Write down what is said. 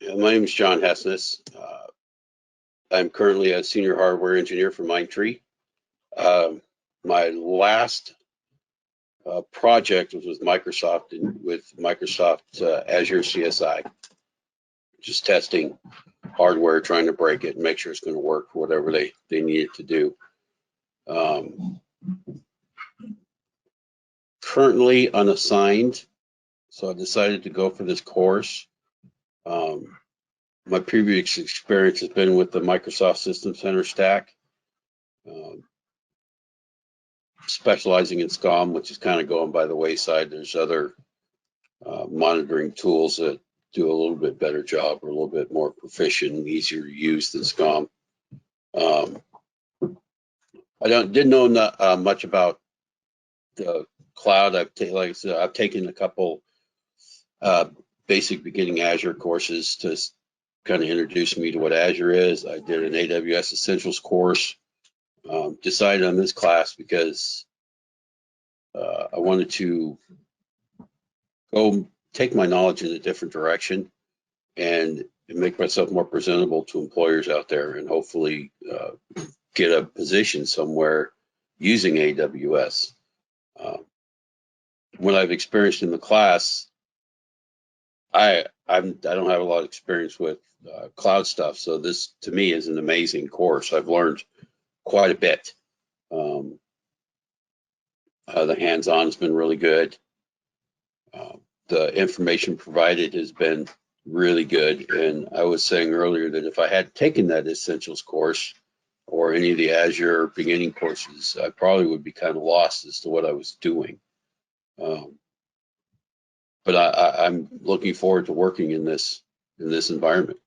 My name is John Hessness. I'm currently a senior hardware engineer for Mindtree. My last project was with Microsoft and with Microsoft Azure CSI, just testing hardware, trying to break it and make sure it's going to work for whatever they need it to do. Currently unassigned, so I decided to go for this course. My previous experience has been with the Microsoft System Center stack, specializing in SCOM, which is kind of going by the wayside. There's other monitoring tools that do a little bit better job or a little bit more proficient and easier to use than SCOM. I didn't know much about the cloud. Like I said, I've taken a couple basic beginning Azure courses to kind of introduce me to what Azure is. I did an AWS Essentials course. Decided on this class because I wanted to go take my knowledge in a different direction and make myself more presentable to employers out there, and hopefully get a position somewhere using AWS. What I've experienced in the class, I don't have a lot of experience with cloud stuff, so this to me is an amazing course. I've learned quite a bit. The hands-on has been really good. The information provided has been really good. And I was saying earlier that if I had taken that Essentials course or any of the Azure beginning courses, I probably would be kind of lost as to what I was doing. But I'm looking forward to working in this environment.